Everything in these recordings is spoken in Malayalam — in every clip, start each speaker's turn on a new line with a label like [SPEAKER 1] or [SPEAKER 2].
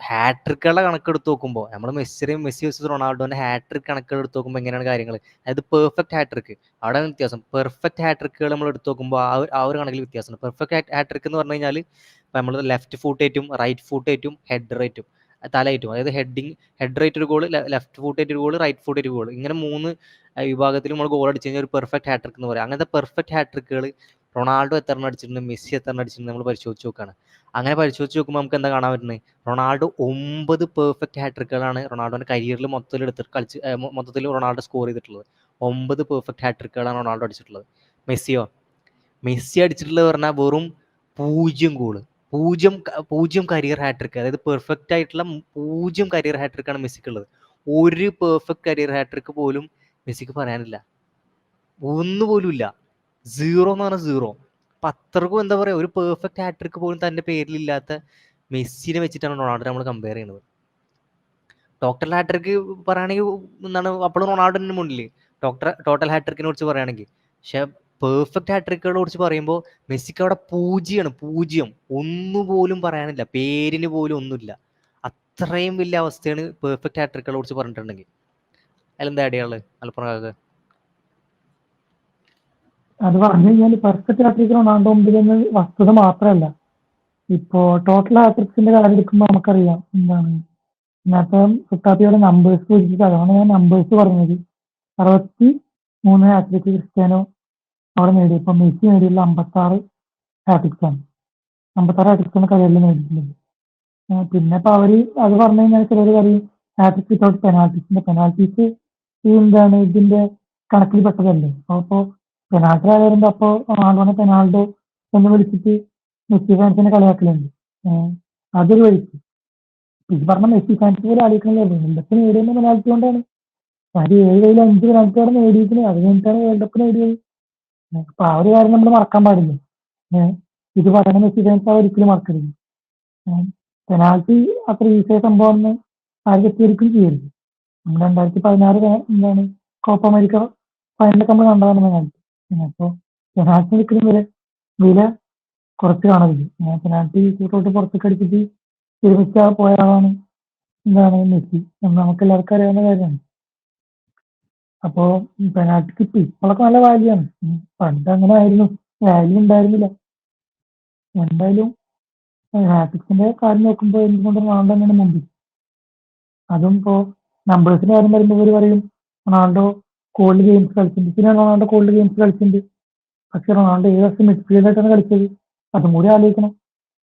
[SPEAKER 1] ഹാട്രിക്കുകളുടെ കണക്കെടുത്ത് നോക്കുമ്പോൾ നമ്മൾ മെസ്സി വേഴ്സസ് റൊണാൾഡോന്റെ ഹാട്രിക് കണക്കുകൾ എടുത്ത് നോക്കുമ്പോൾ എങ്ങനെയാണ് കാര്യങ്ങൾ, അതായത് പെർഫെക്റ്റ് ഹാട്രിക് അവിടെ വ്യത്യാസം. പെർഫെക്റ്റ് ഹാട്രിക്കുകൾ നമ്മൾ എടുത്ത് നോക്കുമ്പോൾ ആ ഒരു കണക്കിൽ വ്യത്യാസമുണ്ട്. പെർഫെക്റ്റ് ഹാട്രിക് എന്ന് പറഞ്ഞു കഴിഞ്ഞാൽ ഇപ്പം നമ്മൾ ലെഫ്റ്റ് ഫൂട്ടേറ്റും റൈറ്റ് ഫൂട്ടേറ്റും ഹെഡ് റേറ്റും തലയിട്ടും, അതായത് ഹെഡ് റേറ്റ് ഒരു ഗോൾ, ലെഫ്റ്റ് ഫൂട്ടേറ്റ് ഒരു ഗോൾ, റൈറ്റ് ഫൂട്ടേറ്റ് ഒരു ഗോൾ, ഇങ്ങനെ 3 വിഭാഗത്തിൽ നമ്മൾ ഗോൾ അടിച്ചു കഴിഞ്ഞാൽ ഒരു പെർഫെക്റ്റ് ഹാട്രിക് എന്ന് പറയാം. അങ്ങനത്തെ പെർഫെക്റ്റ് ഹാട്രിക്കുകൾ റൊണാൾഡോ എത്ര അടിച്ചിട്ടുണ്ട്, മെസ്സി എത്ര അടിച്ചിട്ടുണ്ട് നമ്മൾ പരിശോധിച്ച് നോക്കുകയാണ്. അങ്ങനെ പരിശോധിച്ച് നോക്കുമ്പോൾ നമുക്ക് എന്താ കാണാൻ പറ്റുന്നത്, റൊണാൾഡോ 9 പെർഫെക്റ്റ് ഹാട്രിക്കുകളാണ് റൊണാൾഡോന്റെ കരിയറിൽ മൊത്തത്തിൽ റൊണാൾഡോ സ്കോർ ചെയ്തിട്ടുള്ളത്. 9 പെർഫെക്റ്റ് ഹാട്രിക്കുകളാണ് റൊണാൾഡോ അടിച്ചിട്ടുള്ളത്. മെസ്സി അടിച്ചിട്ടുള്ളത് പറഞ്ഞാൽ വെറും 0 ഗോള്, 0 കരിയർ ഹാട്രിക്, അതായത് പെർഫെക്റ്റ് ആയിട്ടുള്ള 0 കരിയർ ഹാട്രിക്കാണ് മെസ്സിക്കുള്ളത്. ഒരു പെർഫെക്റ്റ് കരിയർ ഹാട്രിക്ക് പോലും മെസ്സിക്ക് പറയാനില്ല, ഒന്നുപോലും ഇല്ല. 0 എന്ന് പറഞ്ഞാൽ 0. അപ്പം അത്രക്കും എന്താ പറയുക, ഒരു പെർഫെക്റ്റ് ഹാട്രിക്ക് പോലും തൻ്റെ പേരിലില്ലാത്ത മെസ്സിനെ വെച്ചിട്ടാണ് റൊണാൾഡോ നമ്മൾ കമ്പയർ ചെയ്യുന്നത്. ടോട്ടൽ ഹാട്രിക്ക് പറയുകയാണെങ്കിൽ എന്താണ് അപ്പോൾ റൊണാൾഡോന്റെ മുന്നിൽ ടോട്ടൽ ഹാട്രിക്കിനെ കുറിച്ച് പറയുകയാണെങ്കിൽ. പക്ഷെ പെർഫെക്റ്റ് ഹാട്രിക്കുകളെ കുറിച്ച് പറയുമ്പോൾ മെസ്സിക്ക് അവിടെ 0, ഒന്നുപോലും പറയാനില്ല, പേരിന് പോലും ഒന്നുമില്ല. അത്രയും വലിയ അവസ്ഥയാണ് പെർഫെക്റ്റ് ഹാട്രിക്കുകളെ കുറിച്ച് പറഞ്ഞിട്ടുണ്ടെങ്കിൽ. അതിലെന്താ അടിയാള് മലപ്പുറം?
[SPEAKER 2] അത് പറഞ്ഞു കഴിഞ്ഞാൽ പെർഫെക്റ്റ് ഹാട്രിക് റൊണാൾഡോ മുമ്പിലെന്ന് വസ്തുത മാത്രമല്ല, ഇപ്പോ ടോട്ടൽ ഹാട്രിക്സിന്റെ കാര്യം എടുക്കുമ്പോൾ നമുക്കറിയാം എന്താണ് ഇന്നത്തെ സുത്താപ്പിയുടെ നമ്പേഴ്സ് ചോദിച്ചിട്ട്, അതാണ് ഞാൻ നമ്പേഴ്സ് പറഞ്ഞത്. 63 ഹാട്രിക് ക്രിസ്ത്യാനോ അവിടെ നേടി. ഇപ്പൊ മെസ്സി നേടിയുള്ള 56 ഹാട്രിക്സ് ആണ്. 56 ഹാട്രിക്സ് ആണ് കരിയറിൽ നേടിയിട്ടുള്ളത്. പിന്നെ ഇപ്പൊ അവര് അത് പറഞ്ഞു കഴിഞ്ഞാൽ ചിലർ പറയും ഹാട്രിക് വിത്തൗട്ട് പെനാൽറ്റീസ് എന്താണ് ഇതിന്റെ കണക്കിൽ പെട്ടതല്ലേ. അപ്പൊ പെനാൽറ്റി ആയവരുണ്ട്. അപ്പൊ റൊണാൾഡോനെ പെനാൽഡോ എന്ന് വിളിച്ചിട്ട് മെസ്സി ഫാൻസിനെ കളിയാക്കലുണ്ട്. അതൊരു വഴിക്ക്. ഇത് പറഞ്ഞ മെസ്സി ഫാൻസ് പോലെ ആലോചിക്കണല്ലോ, വേൾഡ് കപ്പ് നേടിയ പെനാൽറ്റി കൊണ്ടാണ്. അത് 7 കളിൽ 5 പെനാൽറ്റി അവിടെ നേടിയിരിക്കുന്നത്. അത് കഴിഞ്ഞിട്ടാണ് വേൾഡ് കപ്പ് നേടിയത്. അപ്പൊ ആ ഒരു കാര്യം നമ്മൾ മറക്കാൻ പാടില്ല. ഇത് പറയുന്ന മെസ്സി ഫാൻസ് ഒരിക്കലും മറക്കരുത്. പെനാൽറ്റി അത്ര ഈസിയായ സംഭവം എന്ന് ആരും ഒരിക്കലും ചെയ്യരുത്. നമ്മൾ 2016 എന്താണ് കോപ്പ അമേരിക്ക ഫൈനലൊക്കെ നമ്മൾ കണ്ടതാണ് പെനാൽറ്റി. അപ്പോൾ പെനാൽറ്റി ഒരിക്കലും വില കുറച്ച് കാണരുത്. പെനാൽറ്റി ഷൂട്ടൗട്ട് പുറത്തേക്ക് അടിച്ചിട്ട് തിരുമിച്ച പോയ ആളാണ് എന്താണ് മെസ്സി എന്ന് നമുക്ക് എല്ലാവർക്കും അറിയാവുന്ന കാര്യമാണ്. അപ്പോ പെനാൽറ്റിക്ക് ഇപ്പോഴൊക്കെ നല്ല വാല്യൂ ആണ്. പണ്ട് അങ്ങനെ ആയിരുന്നു, വാല്യൂ ഉണ്ടായിരുന്നില്ല. എന്തായാലും ഹാട്രിക്സിന്റെ കാര്യം നോക്കുമ്പോൾ എന്തുകൊണ്ട് റൊണാൾഡോ തന്നെയാണ് മുമ്പിൽ. അതും ഇപ്പോ നമ്പേഴ്സിന്റെ കാര്യം വരുമ്പോൾ ഇവർ പറയും റൊണാൾഡോ കോൾഡ് ഗെയിംസ് കളിച്ചിട്ടുണ്ട്. പിന്നെ റൊണാൾഡോ കോൾഡ് ഗെയിംസ് കളിച്ചിട്ടുണ്ട്. പക്ഷെ റൊണാൾഡോ 7 വർഷം മിഡ്ഫീൽഡായിട്ടാണ് കളിച്ചത്. അതും കൂടി ആലോചിക്കണം.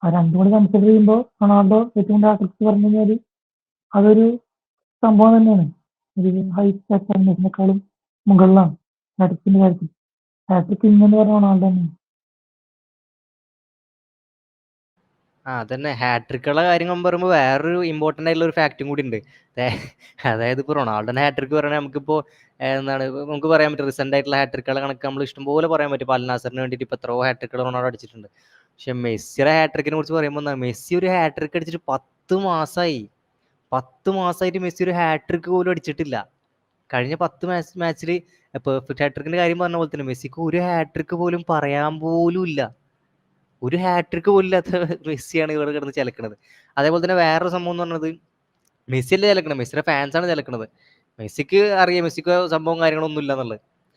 [SPEAKER 2] ആ രണ്ടും കൂടി കൺസിഡർ ചെയ്യുമ്പോൾ റൊണാൾഡോ ഏറ്റവും കൂടുതൽ ഹാട്രിക്സ് പറഞ്ഞു കഴിഞ്ഞാൽ അതൊരു സംഭവം തന്നെയാണ്. ഒരു ഹൈ സ്റ്റാറ്റിനേക്കാളും മുകളിലാണ് ഹാട്രിക്സിന്റെ കാര്യത്തിൽ. ഹാട്രിക് ഇങ്ങനെ പറഞ്ഞ റൊണാൾഡോ തന്നെയാണ്.
[SPEAKER 1] അതന്നെ ഹാട്രിക്കുള്ള കാര്യം പറയുമ്പോൾ വേറൊരു ഇമ്പോർട്ടൻ്റ് ആയിട്ടുള്ള ഒരു ഫാക്റ്റും കൂടി ഉണ്ട്. അതായത് ഇപ്പോൾ റൊണാൾഡോന്റെ ഹാട്രിക് പറയുന്നത് നമുക്കിപ്പോൾ എന്താണ് നമുക്ക് പറയാൻ പറ്റും, റീസെൻ്റ് ആയിട്ടുള്ള ഹാട്രിക്കുകളെ കണക്ക് നമ്മൾ ഇഷ്ടംപോലെ പറയാൻ പറ്റും. ഇപ്പോൾ അൽ നാസറിന് വേണ്ടിയിട്ട് ഇപ്പോൾ എത്രയോ ഹാട്രിക്കുകൾ റൊണാൾഡോ അടിച്ചിട്ടുണ്ട്. പക്ഷെ മെസ്സിയുടെ ഹാട്രിക്കിനെ കുറിച്ച് പറയുമ്പോൾ മെസ്സി ഒരു ഹാട്രിക് അടിച്ചിട്ട് 10 മാസമായി. 10 മാസമായിട്ട് മെസ്സി ഒരു ഹാട്രിക്ക് പോലും അടിച്ചിട്ടില്ല. കഴിഞ്ഞ 10 മാച്ചിൽ പെർഫെക്റ്റ് ഹാട്രിക്കിന്റെ കാര്യം പറഞ്ഞ പോലെ തന്നെ മെസ്സിക്ക് ഒരു ഹാട്രിക്ക് പോലും പറയാൻ പോലും ഇല്ല. ഒരു ഹാട്രിക്ക് പോലും ഇല്ലാത്ത മെസ്സിയാണ് ഇവിടെ കിടന്ന് ചിലക്കണത്. അതേപോലെ തന്നെ വേറൊരു സംഭവം എന്ന് പറഞ്ഞത്, മെസ്സിയല്ലേ ചിലക്കണത്, മെസ്സിയുടെ ഫാൻസാണ് ചിലക്കണത്. മെസ്സിക്ക് അറിയാം മെസ്സിക്ക് സംഭവം കാര്യങ്ങളൊന്നും ഇല്ല എന്നുള്ളത്.